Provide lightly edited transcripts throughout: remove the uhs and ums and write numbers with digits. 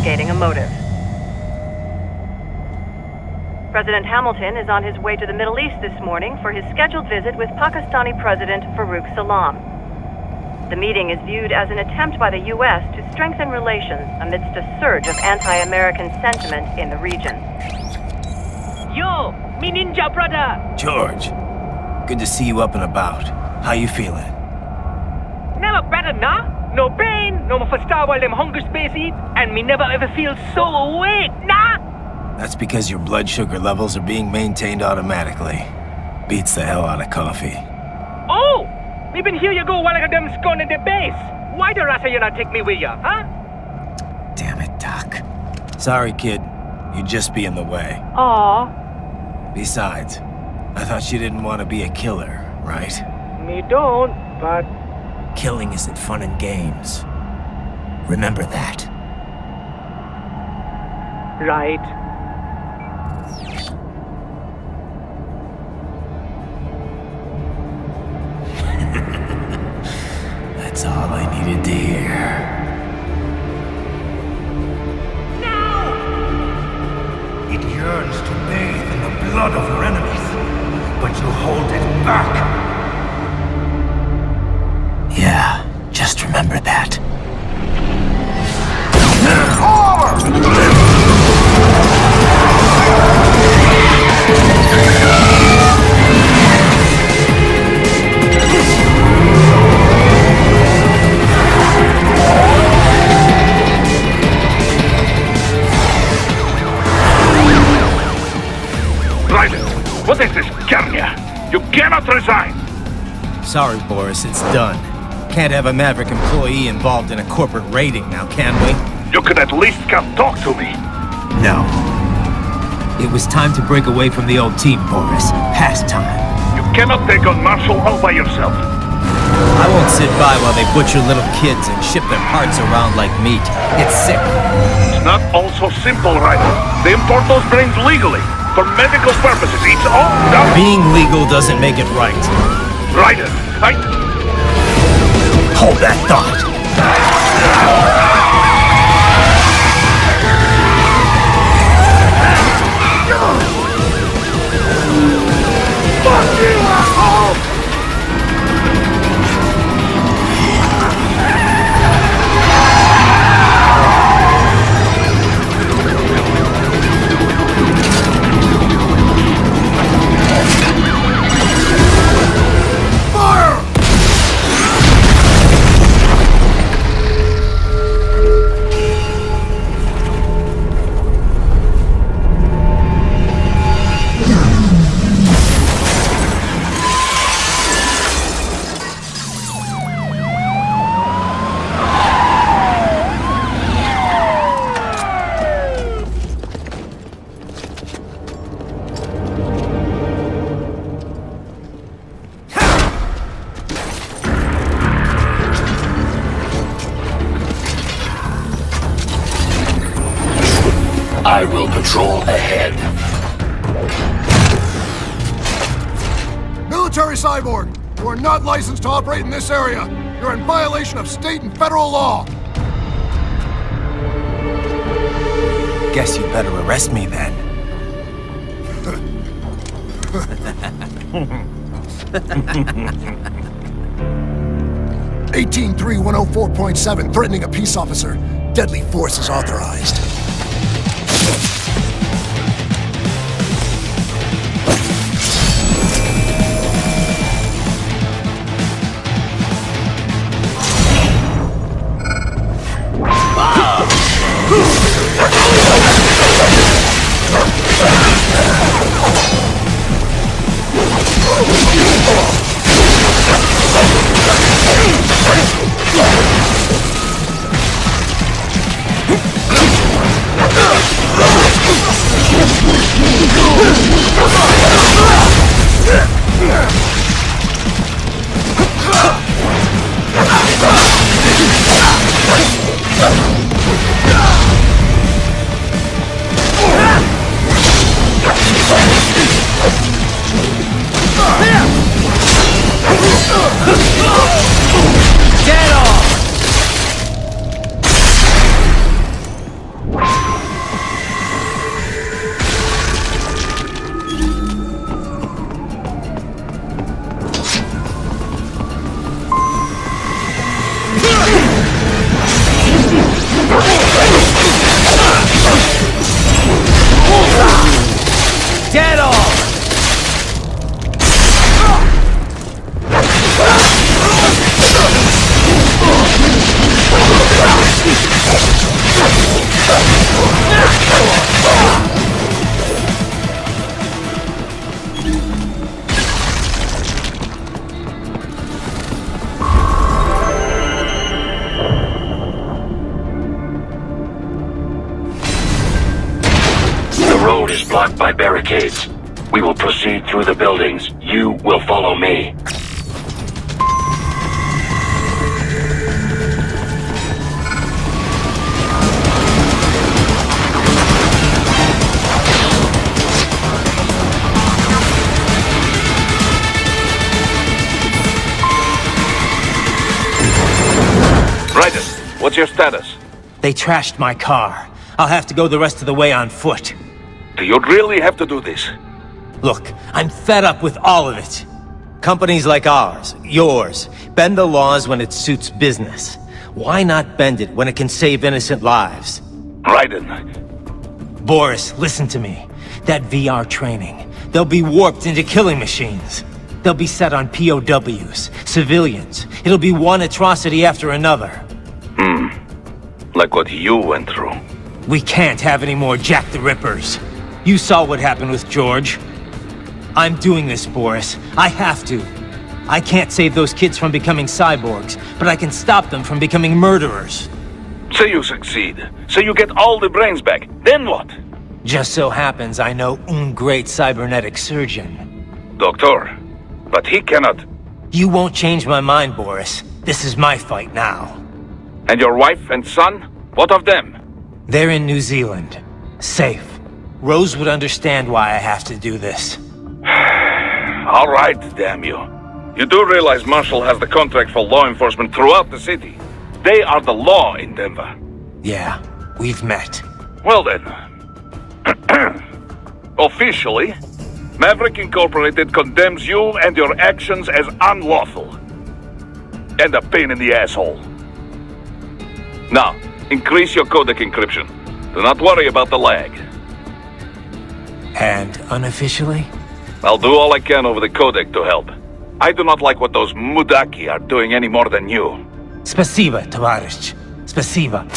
investigating a motive. President Hamilton is on his way to the Middle East this morning for his scheduled visit with Pakistani President Farooq Salam. The meeting is viewed as an attempt by the U.S. to strengthen relations amidst a surge of anti-American sentiment in the region. Yo, me ninja brother! George, good to see you up and about. How you feeling? Never better, nah? No pain, no more for star while them hunger space eat, and me never ever feel so awake, nah? That's because your blood sugar levels are being maintained automatically. Beats the hell out of coffee. Oh! Me been here you go while I got them scone in the base. Why the rasa you not take me with ya, huh? Damn it, Doc. Sorry, kid. You'd just be in the way. Aw. Besides, I thought you didn't want to be a killer, right? Me don't, but... Killing isn't fun and games. Remember that. Right. That's all I needed to hear. Now! It yearns to bathe in the blood of your enemies, but you hold it back. Yeah, just remember that. What is this, Garnia? You cannot resign! Sorry, Boris, it's done. Can't have a Maverick employee involved in a corporate raiding now, can we? You could at least come talk to me. No. It was time to break away from the old team, Boris. Past time. You cannot take on Marshall all by yourself. I won't sit by while they butcher little kids and ship their parts around like meat. It's sick. It's not all so simple, Ryder. They import those brains legally. For medical purposes, it's all done. Being legal doesn't make it right. Ryder, Hold that thought. Fuck you, asshole! I will patrol ahead. Military Cyborg, you are not licensed to operate in this area. You're in violation of state and federal law. Guess you better arrest me then. 183104.7, threatening a peace officer. Deadly force is authorized. by barricades. We will proceed through the buildings. You will follow me. Raiden, what's your status? They trashed my car. I'll have to go the rest of the way on foot. Do you really have to do this? Look, I'm fed up with all of it. Companies like ours, yours, bend the laws when it suits business. Why not bend it when it can save innocent lives? Raiden, Boris, listen to me. That VR training, they'll be warped into killing machines. They'll be set on POWs, civilians. It'll be one atrocity after another. like what you went through. We can't have any more Jack the Rippers. You saw what happened with George. I'm doing this, Boris. I have to. I can't save those kids from becoming cyborgs, but I can stop them from becoming murderers. Say you succeed. Say you get all the brains back. Then what? Just so happens I know un great cybernetic surgeon. Doctor, but he cannot. You won't change my mind, Boris. This is my fight now. And your wife and son? What of them? They're in New Zealand. Safe. Rose would understand why I have to do this. All right, damn you. You do realize Marshall has the contract for law enforcement throughout the city. They are the law in Denver. Yeah, we've met. Well then. Officially, Maverick Incorporated condemns you and your actions as unlawful. And a pain in the asshole. Now, increase your codec encryption. Do not worry about the lag. And unofficially? I'll do all I can over the codec to help. I do not like what those Mudaki are doing any more than you. Spasiba, Tavarish. Spasiba.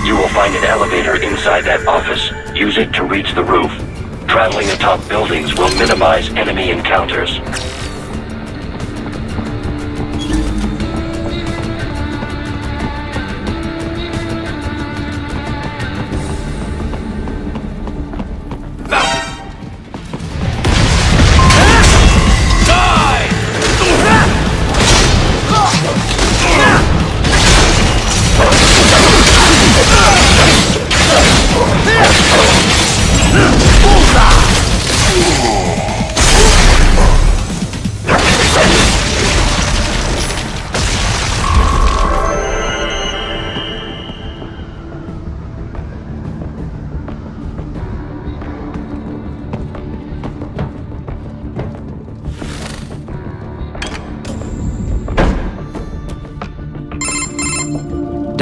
You will find an elevator inside that office. Use it to reach the roof. Traveling atop buildings will minimize enemy encounters.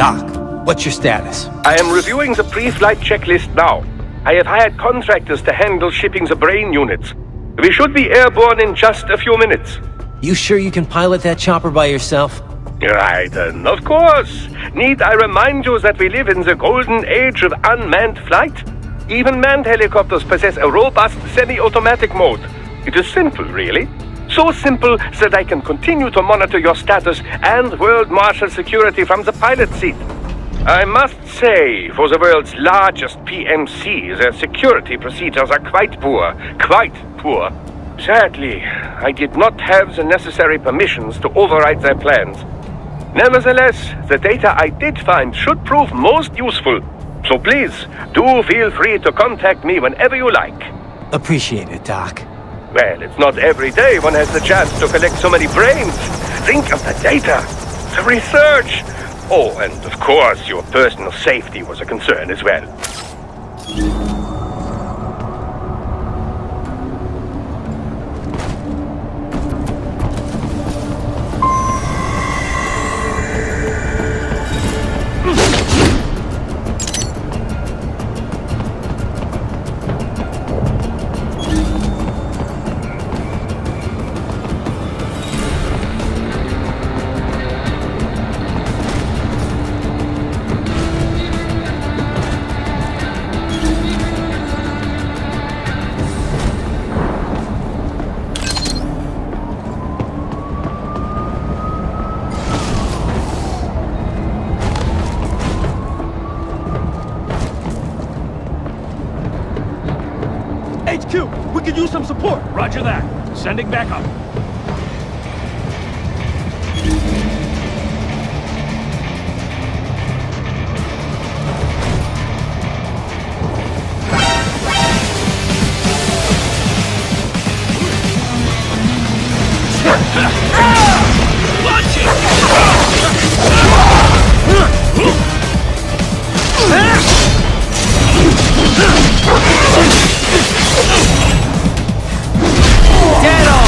Doc, what's your status? I am reviewing the pre-flight checklist now. I have hired contractors to handle shipping the brain units. We should be airborne in just a few minutes. You sure you can pilot that chopper by yourself? Right, of course. Need I remind you that we live in the golden age of unmanned flight? Even manned helicopters possess a robust semi-automatic mode. It is simple, really. So simple that I can continue to monitor your status and World Marshal security from the pilot seat. I must say, for the world's largest PMC, their security procedures are quite poor. Quite poor. Sadly, I did not have the necessary permissions to override their plans. Nevertheless, the data I did find should prove most useful. So please, do feel free to contact me whenever you like. Appreciate it, Doc. Well, it's not every day one has the chance to collect so many brains. Think of the data, the research. Oh, and of course, your personal safety was a concern as well. HQ, we could use some support. Roger that. Sending backup. Dead on!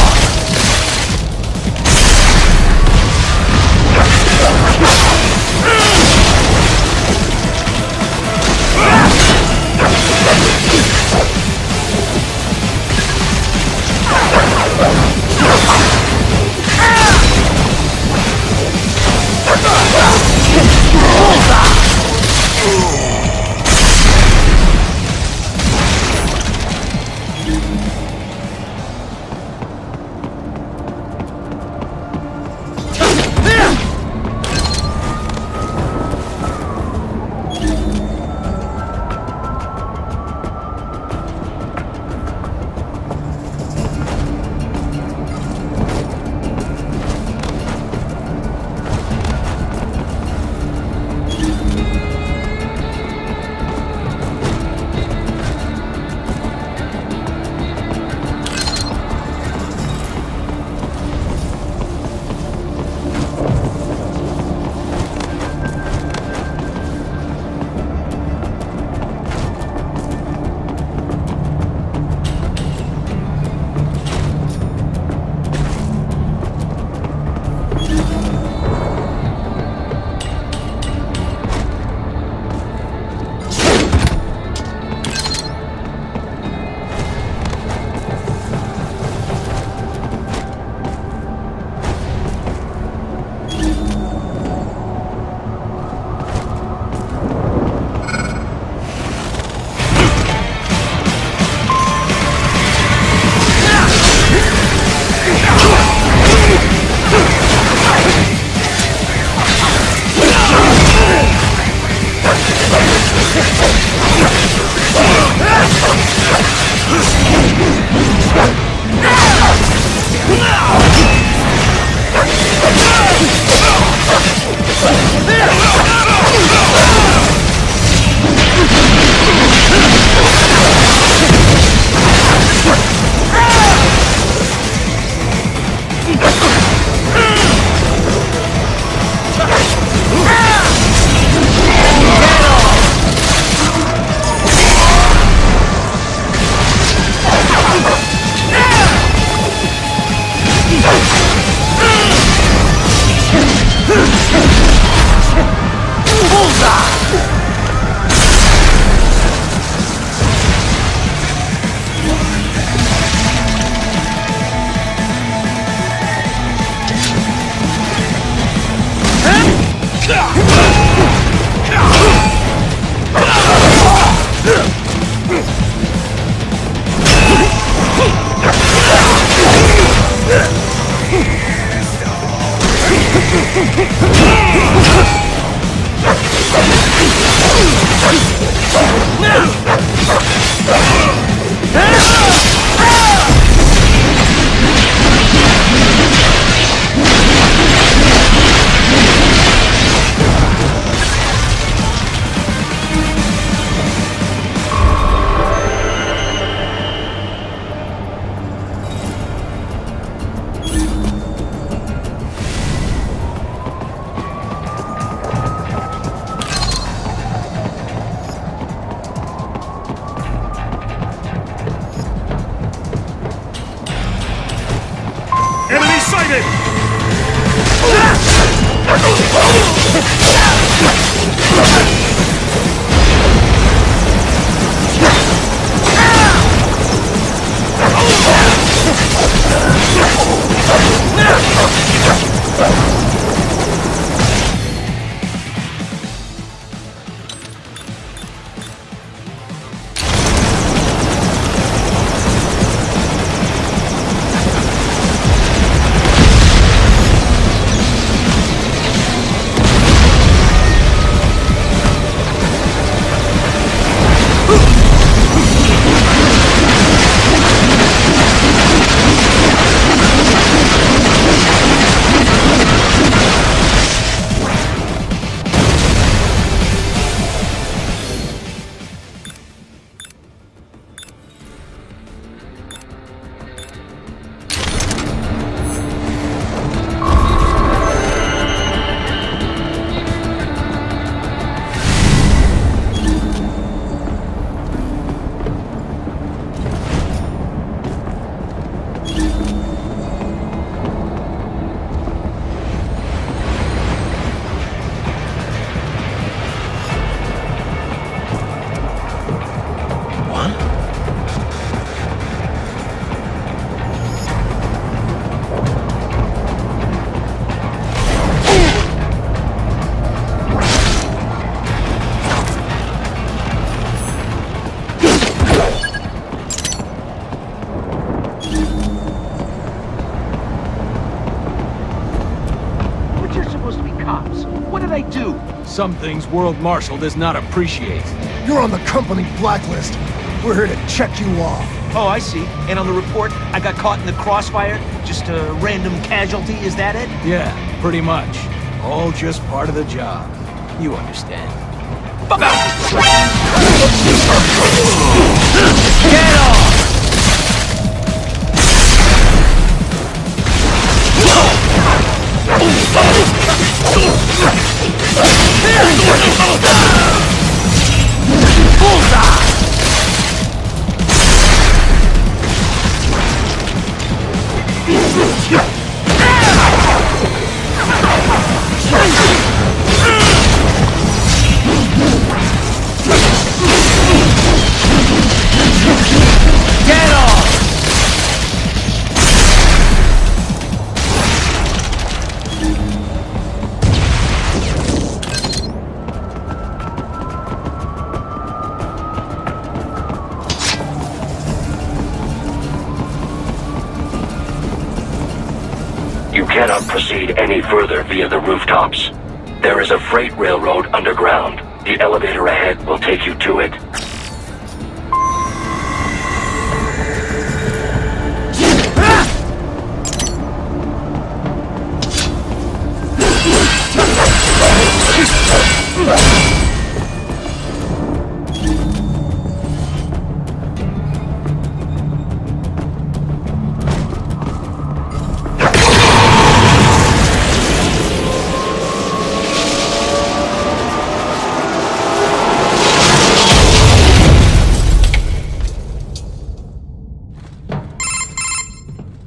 exit! Some things World Marshal does not appreciate. You're on the company blacklist. We're here to check you off. Oh, I see. And on the report, I got caught in the crossfire? Just a random casualty, is that it? Yeah, pretty much. All just part of the job. You understand. Get off! You cannot proceed any further via the rooftops. There is a freight railroad underground. The elevator ahead will take you to it.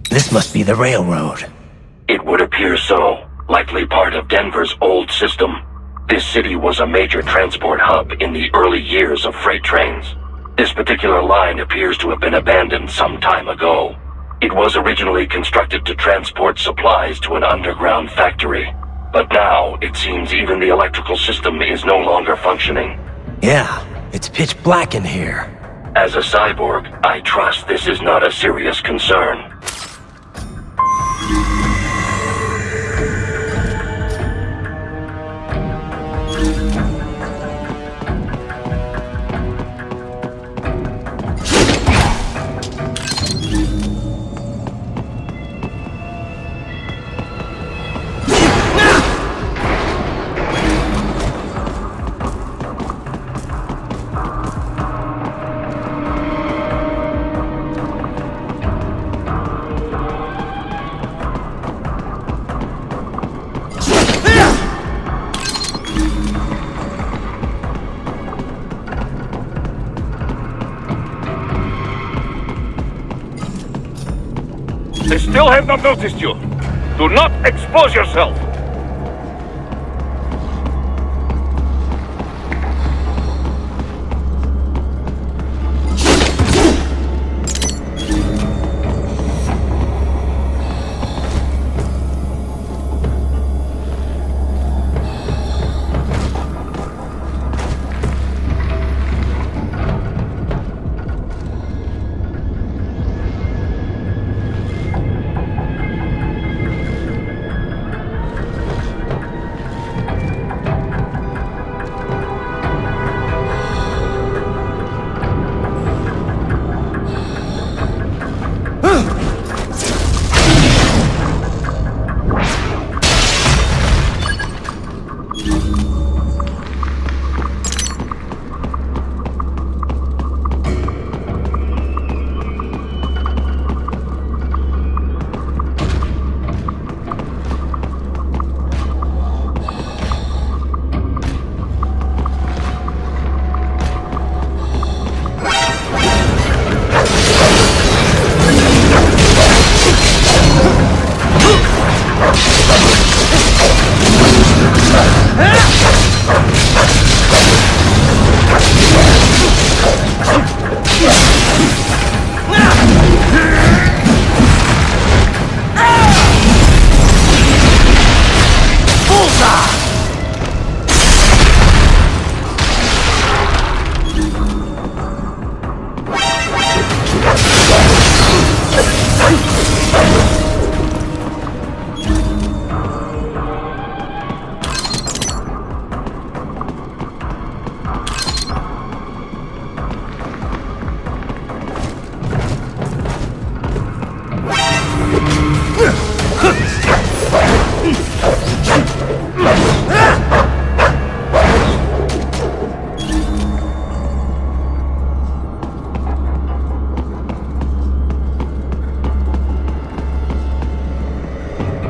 This must be the railroad. It would appear so. Likely part of Denver's old system. This city was a major transport hub in the early years of freight trains. This particular line appears to have been abandoned some time ago. It was originally constructed to transport supplies to an underground factory. But now, it seems even the electrical system is no longer functioning. Yeah, it's pitch black in here. As a cyborg, I trust this is not a serious concern. They still have not noticed you. Do not expose yourself!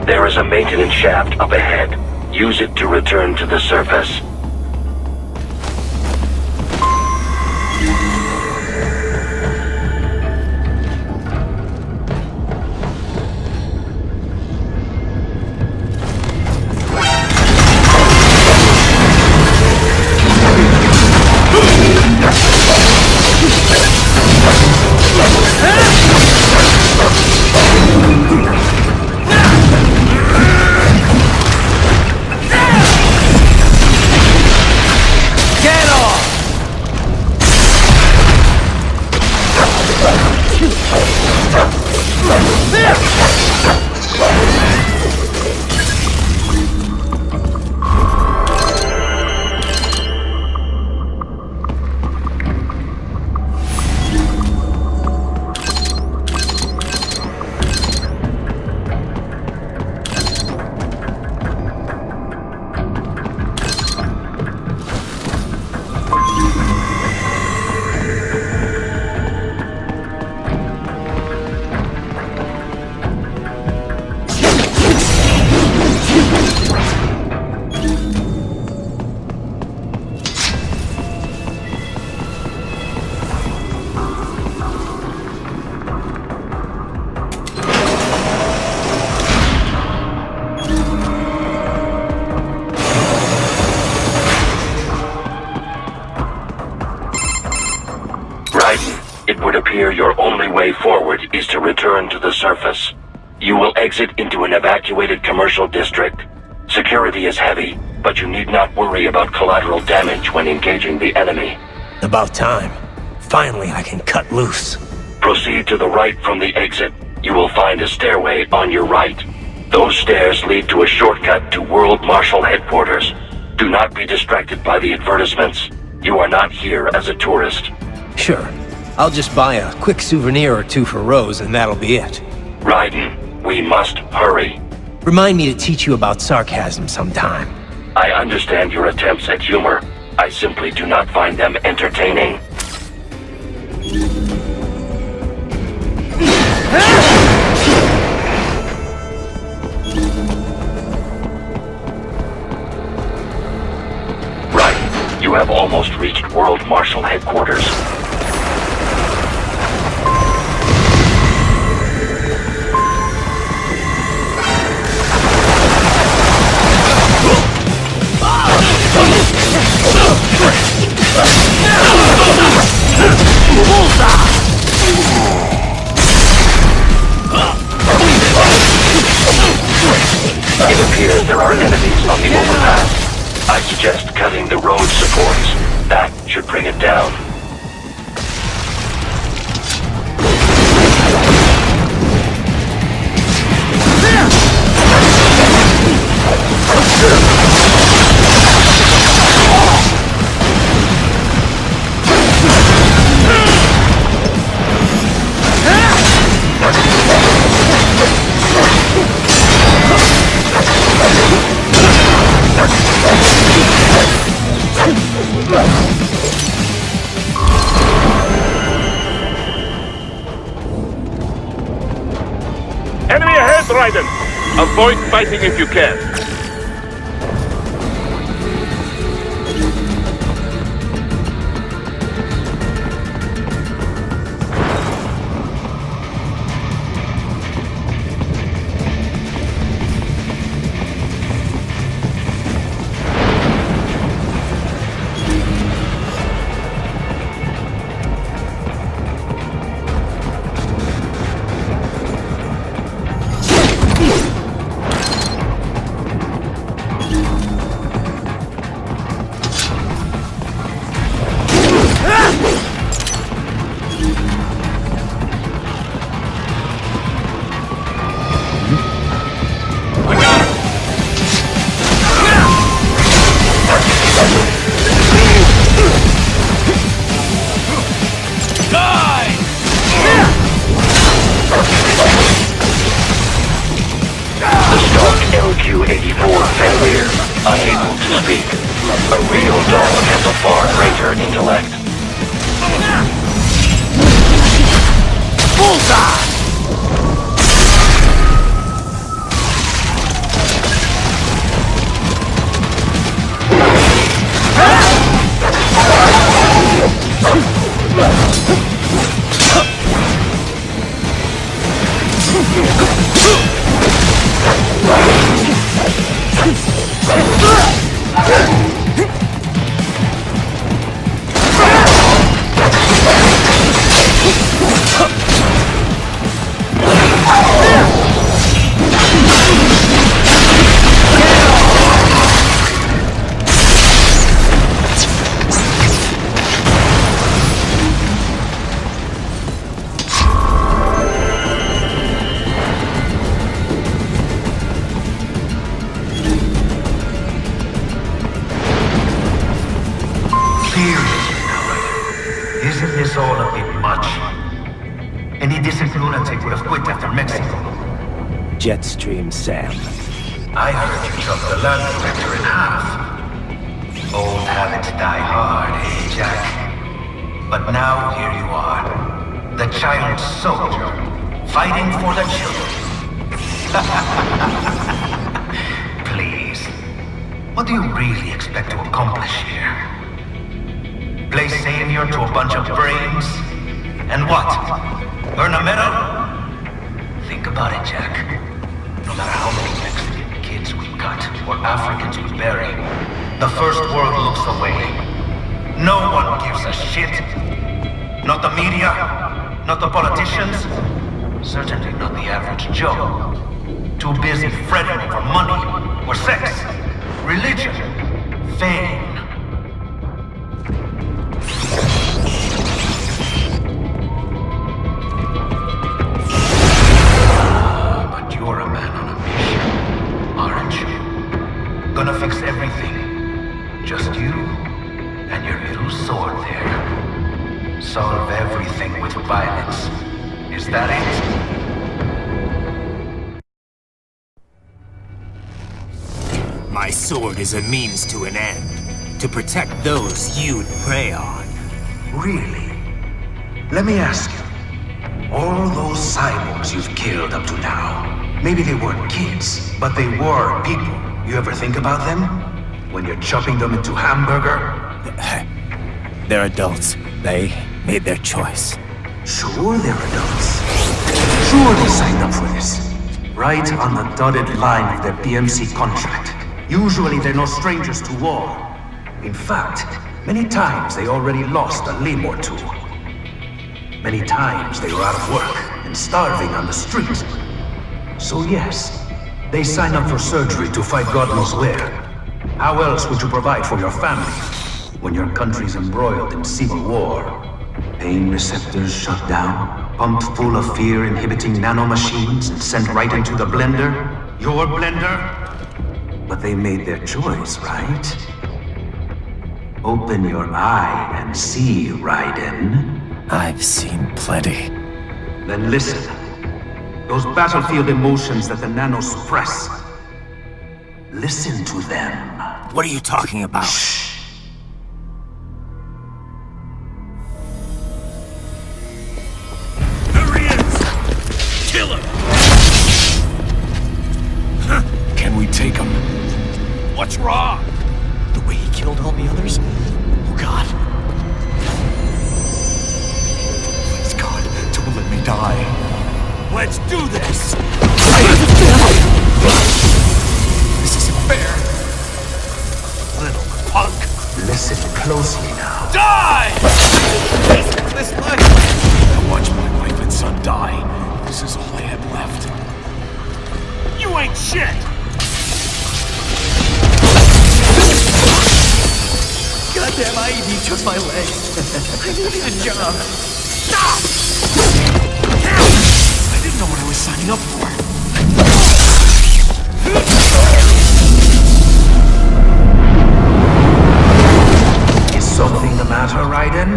There is a maintenance shaft up ahead. Use it to return to the surface. It would appear your only way forward is to return to the surface. You will exit into an evacuated commercial district. Security is heavy, but you need not worry about collateral damage when engaging the enemy. About time. Finally, I can cut loose. Proceed to the right from the exit. You will find a stairway on your right. Those stairs lead to a shortcut to World Marshal Headquarters. Do not be distracted by the advertisements. You are not here as a tourist. Sure. I'll just buy a quick souvenir or two for Rose, and that'll be it. Raiden, we must hurry. Remind me to teach you about sarcasm sometime. I understand your attempts at humor. I simply do not find them entertaining. Right. You have almost reached World Marshal Headquarters. are enemies on the overpass. I suggest cutting the road supports. That should bring it down. Enemy ahead, Raiden! Avoid fighting if you can. LQ-84 failure. Unable to speak. A real dog has a far greater intellect. Bullseye! Isn't this all a bit much? Any decent lunatic would have quit after Mexico. Jetstream, Sam. I heard you chopped the land director in half. Old habits die hard, eh, Jack? But now here you are. The child soldier, fighting for the children. Please. What do you really expect to accomplish here? Play savior to a bunch of brains? And what? Earn a medal? Think about it, Jack. No matter how many Mexican kids we cut, or Africans we bury, the First World looks away. No one gives a shit. Not the media, not the politicians, certainly not the average Joe. Too busy fretting over money, or sex, religion, fame. You're a man on a mission, aren't you? Gonna fix everything. Just you and your little sword there. Solve everything with violence. Is that it? My sword is a means to an end. To protect those you'd prey on. Really? Let me ask you. All those cyborgs you've killed up to now, maybe they weren't kids, but they were people. You ever think about them? When you're chopping them into hamburger? They're adults. They made their choice. Sure they're adults. Sure they signed up for this. Right on the dotted line of their PMC contract. Usually they're no strangers to war. In fact, many times they already lost a limb or two. Many times they were out of work and starving on the street. So yes, They sign up for surgery to fight God knows where. How else would you provide for your family when your country's embroiled in civil war? Pain receptors shut down, pumped full of fear-inhibiting nanomachines and sent right into the blender? Your blender? But they made their choice, right? Open your eye and see, Raiden. I've seen plenty. Then listen. Those battlefield emotions that the nanos suppress. Listen to them. What are you talking about? Shh. There he is! Kill him! Can we take him? What's wrong? The way he killed all the others? Oh, God. Please, God, don't let me die. Let's do this! This isn't fair. Little punk! Listen closely now. Die! This life. I watched my wife and son die. This is all I had left. You ain't shit! Goddamn IED took my leg. I needed a job. Stop! I didn't know what I was signing up for. Is something the matter, Raiden?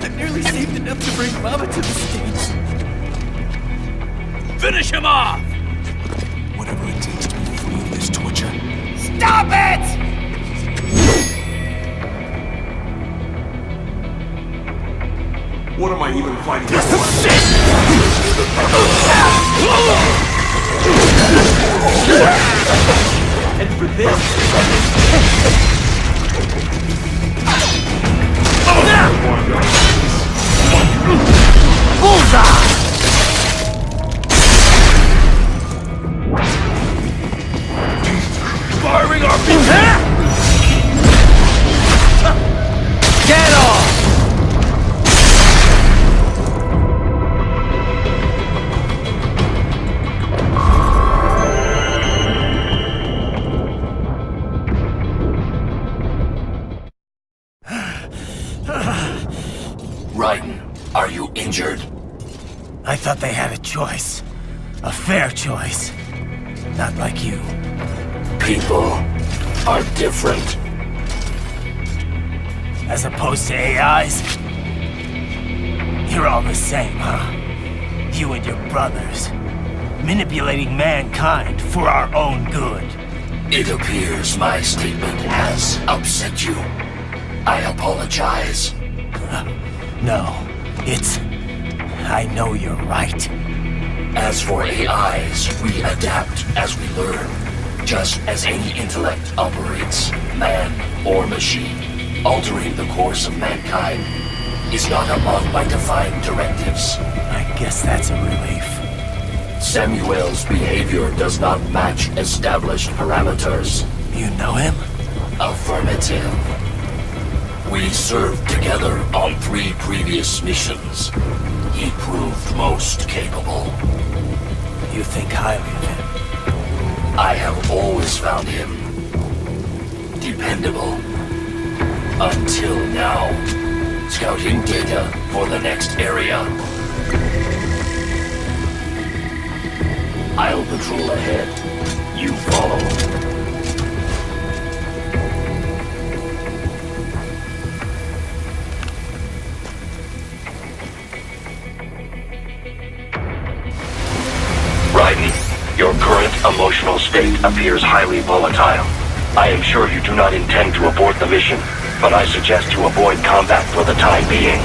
I nearly saved enough to bring Mama to the States. Finish him off! Whatever it takes to be free of this torture. Stop it! What am I even fighting This for? is shit! And for this... Bullseye! Firing RPG! Get off! Raiden, are you injured? I thought they had a choice. A fair choice. Not like you. People are different. As opposed to AIs? You're all the same, huh? You and your brothers. Manipulating mankind for our own good. It appears my statement has upset you. I apologize. No, it's... I know you're right. As for AIs, we adapt as we learn. Just as any intellect operates, man or machine. Altering the course of mankind is not among my defined directives. I guess that's a relief. Samuel's behavior does not match established parameters. You know him? Affirmative. We served together on 3 previous missions. He proved most capable. You think highly of him? I have always found him dependable. Until now. Scouting data for the next area. I'll patrol ahead. You follow. Raiden, your current emotional state appears highly volatile. I am sure you do not intend to abort the mission, but I suggest you avoid combat for the time being.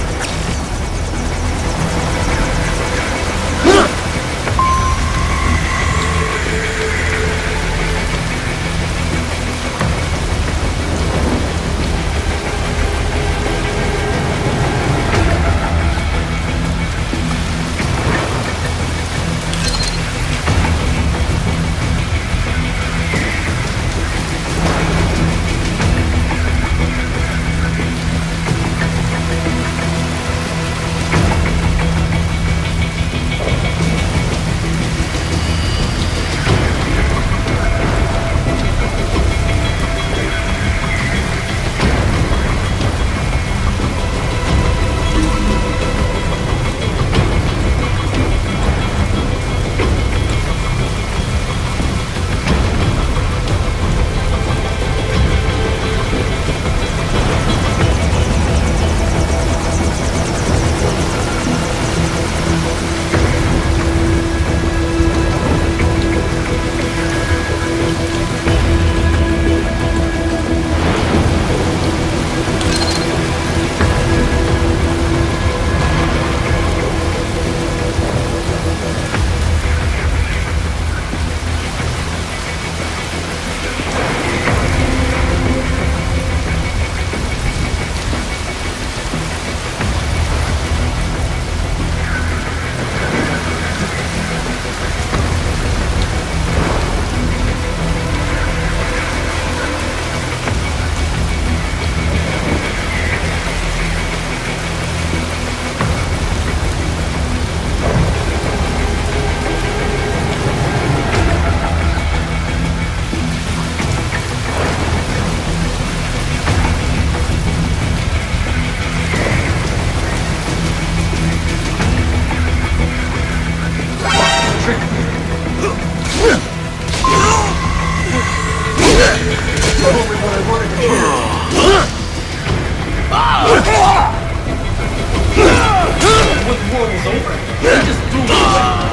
portal's open. He just threw it away.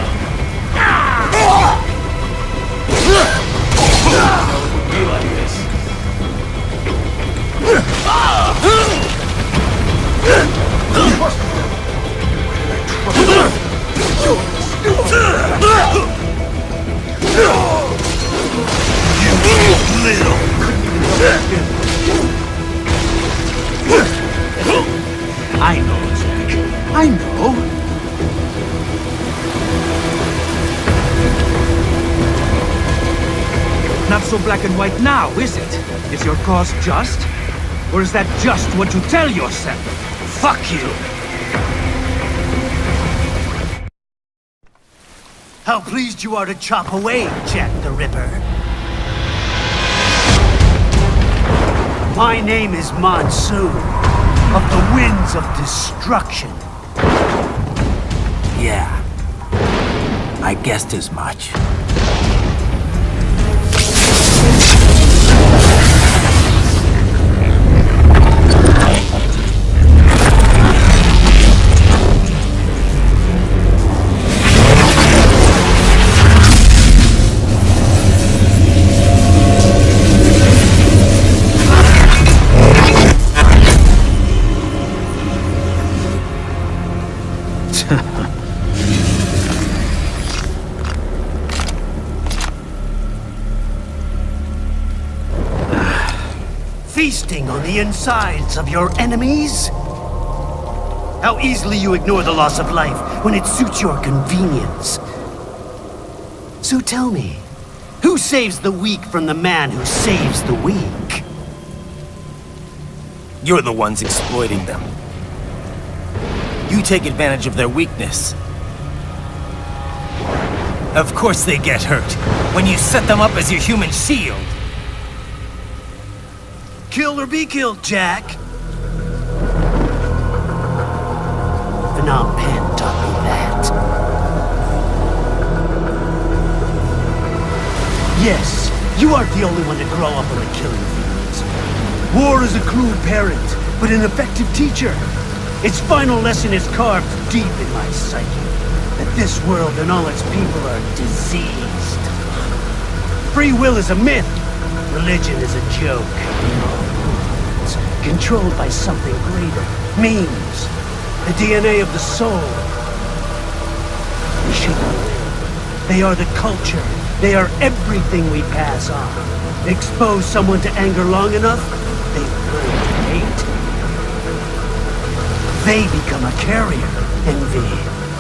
It would be like this. I know, Jack. I know. Not so black and white now, is it? Is your cause just? Or is that just what you tell yourself? Fuck you! How pleased you are to chop away, Jack the Ripper. My name is Monsoon, of the Winds of Destruction. Yeah. I guessed as much. Feasting on the insides of your enemies? How easily you ignore the loss of life when it suits your convenience. So tell me, who saves the weak from the man who saves the weak? You're the ones exploiting them. You take advantage of their weakness. Of course they get hurt when you set them up as your human shield. Kill or be killed, Jack. Phnom Penh taught me that. Yes, you aren't the only one to grow up on the killing fields. War is a cruel parent, but an effective teacher. Its final lesson is carved deep in my psyche, that this world and all its people are diseased. Free will is a myth. Religion is a joke. Controlled by something greater. Memes. The DNA of the soul. We should not live. They are the culture. They are everything we pass on. Expose someone to anger long enough, they learn to hate. They become a carrier. Envy,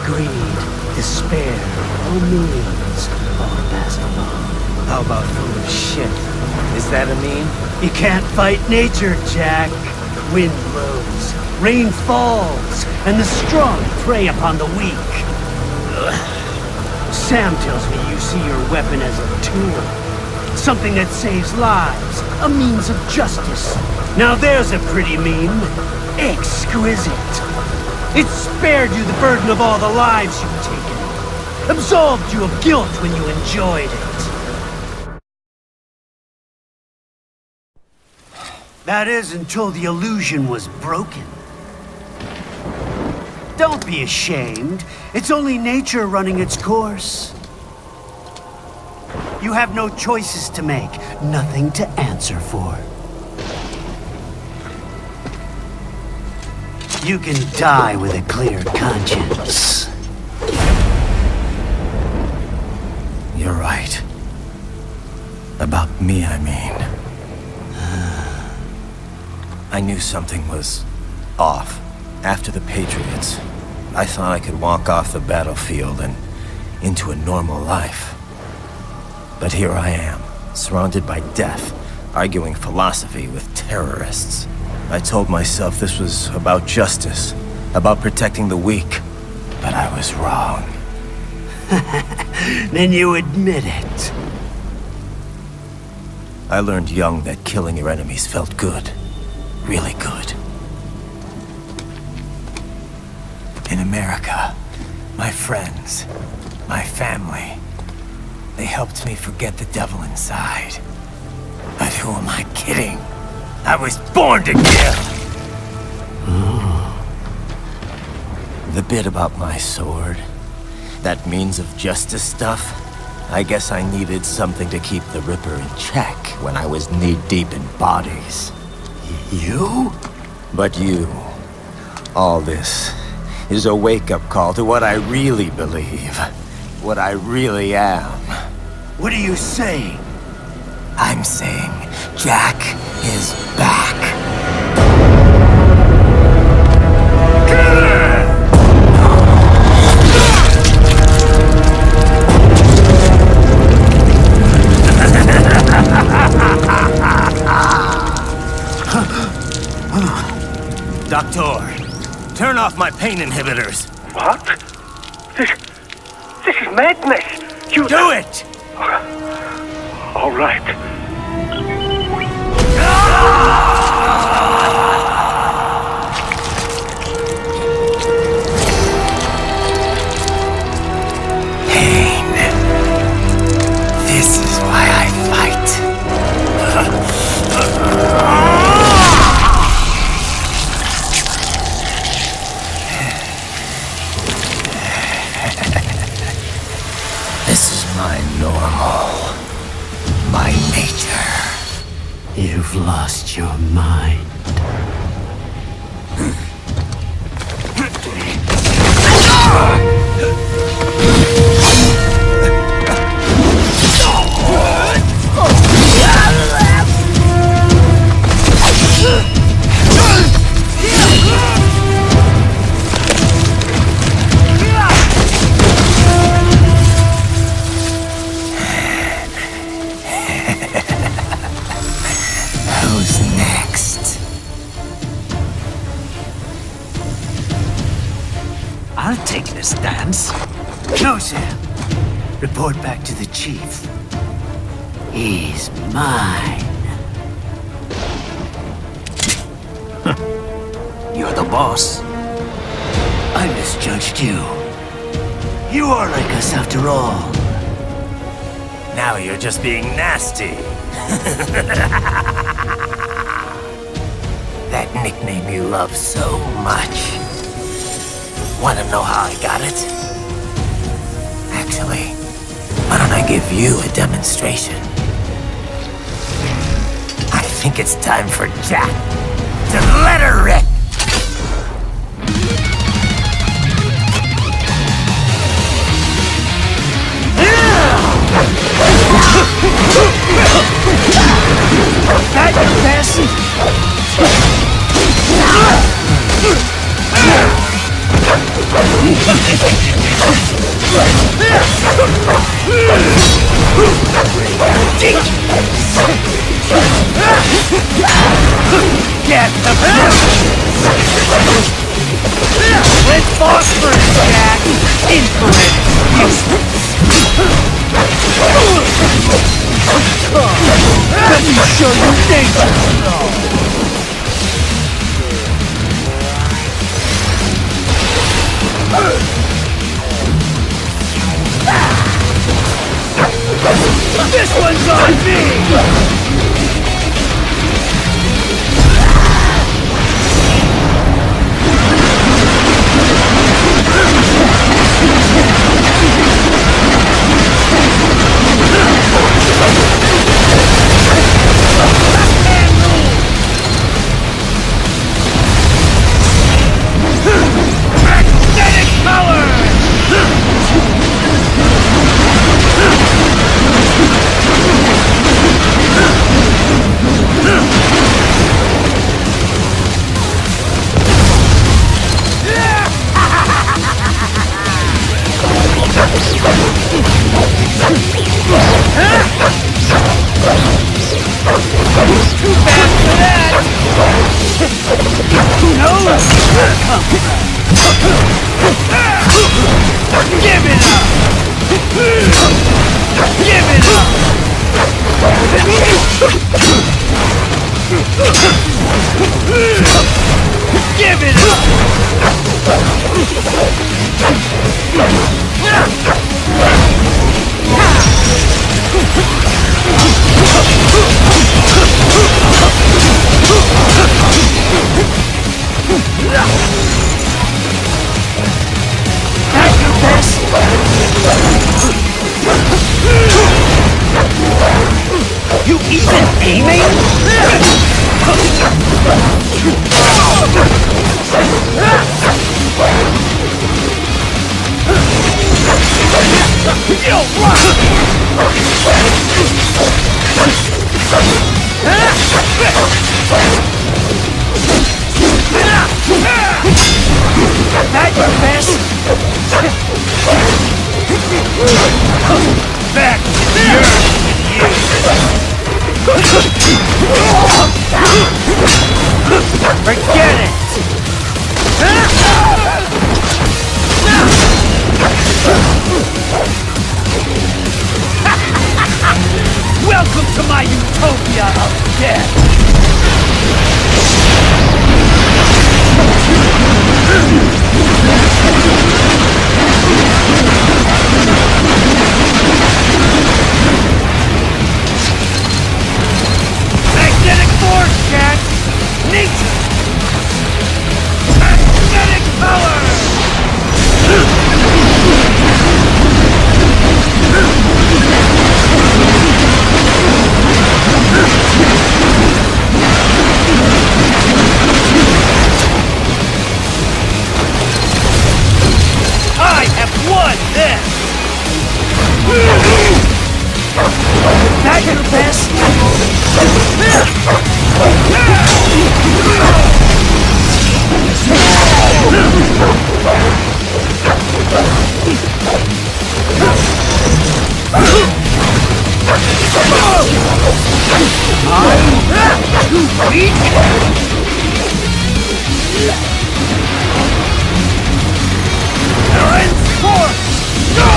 greed, despair, all means, all passed along. How about full of shit? Is that a meme? You can't fight nature, Jack. Wind blows, rain falls, and the strong prey upon the weak. Sam tells me you see your weapon as a tool. Something that saves lives, a means of justice. Now there's a pretty meme. Exquisite. It spared you the burden of all the lives you've taken. Absolved you of guilt when you enjoyed it. That is, until the illusion was broken. Don't be ashamed. It's only nature running its course. You have no choices to make, nothing to answer for. You can die with a clear conscience. You're right. About me, I mean. I knew something was off. After the Patriots, I thought I could walk off the battlefield and into a normal life. But here I am, surrounded by death, arguing philosophy with terrorists. I told myself this was about justice, about protecting the weak. But I was wrong. Then you admit it. I learned young that killing your enemies felt good. Really good. In America, my friends, my family, they helped me forget the devil inside. But who am I kidding? I was born to kill! The bit about my sword, that means of justice stuff, I guess I needed something to keep the Ripper in check when I was knee-deep in bodies. You? But you, all this, is a wake-up call to what I really believe. What I really am. What are you saying? I'm saying Jack is back. Doctor, turn off my pain inhibitors. What? This is madness! You... Do it! All right. Pain. This is why I fight. This is my normal. My nature. You've lost your mind. Who's next? I'll take this dance. No, Sam. Report back to the chief. He's mine. You're the boss. I misjudged you. You are like us after all. Now you're just being nasty. That nickname you love so much. Want to know how I got it? Actually, why don't I give you a demonstration? I think it's time for Jack to let her rip. That your best? Get the let's phosphorus, Jack! Infrared! Let me show you danger! This one's on me! Magnetic power! Too fast for that! Who knows? Give it up! Give it up! Give it up! aiming? That your best? Back to forget it! Welcome to my utopia of death! Magnetic force, Jack! Nature! Magnetic power! I have won this! Is that your best? I'm too weak? Transform! Go!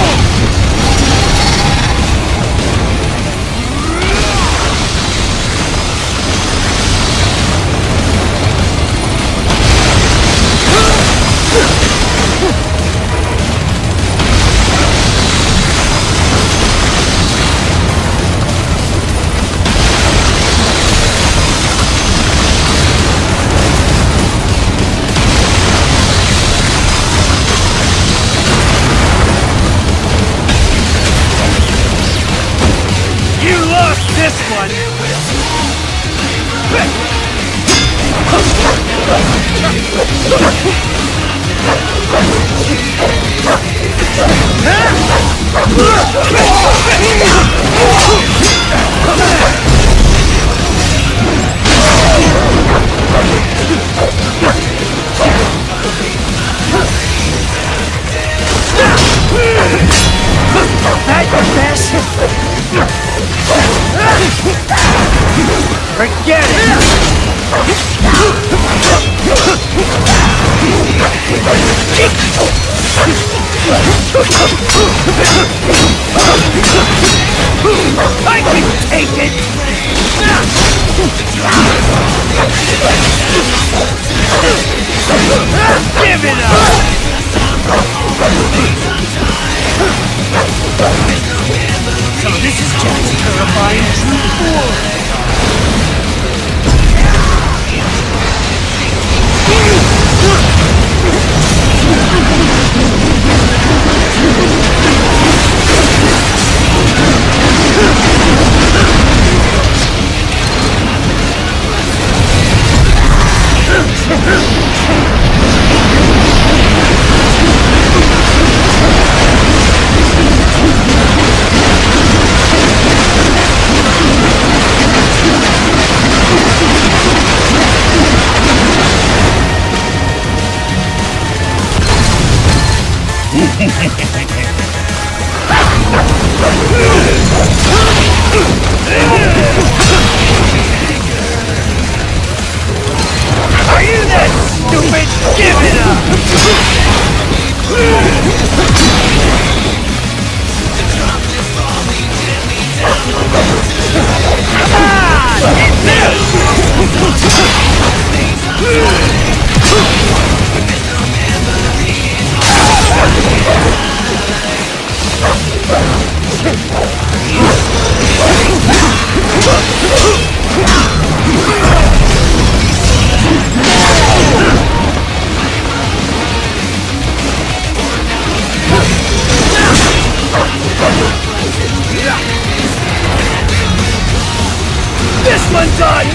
You lost this one! That your best? Forget it! I can take it! Give it up! So this is Jack's terrifying true form! Are you that stupid?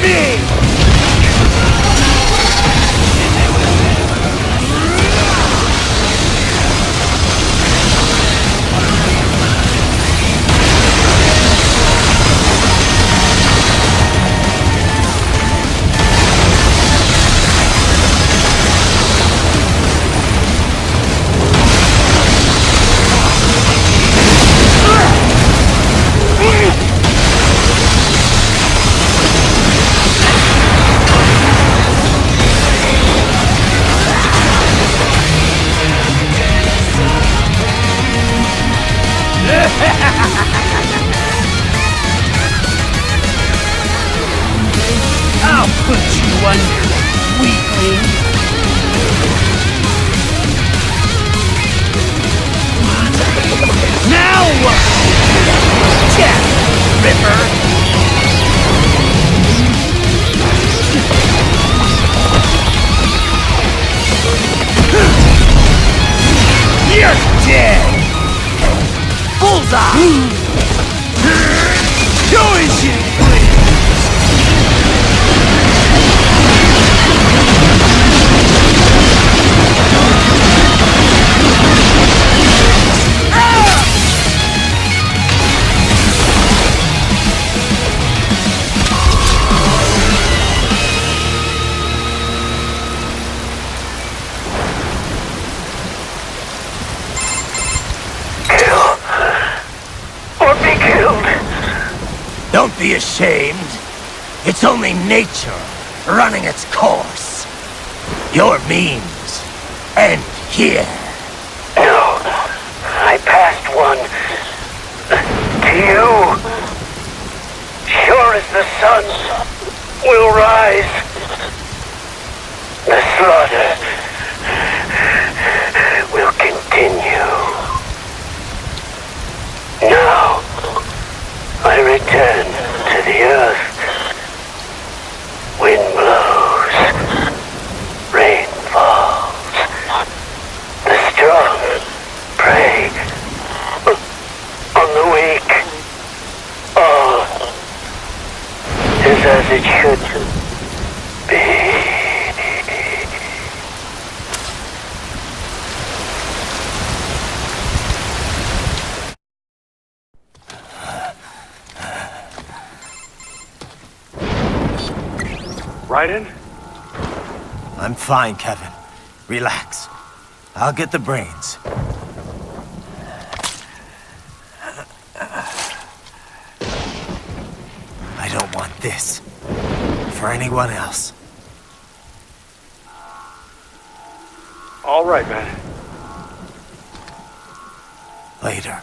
me! I'll put you under, weakling! Now what? Jack Ripper! You're dead! Bullseye! Yours you Don't be ashamed. It's only nature running its course. Your means end here. No, I passed one to you. Sure as the sun will rise, the slaughter will continue. Now, I return to the earth. Wind blows, rain falls. The strong prey on the weak. All is as it should be. Raiden? I'm fine, Kevin. Relax. I'll get the brains. I don't want this for anyone else. All right, man. Later.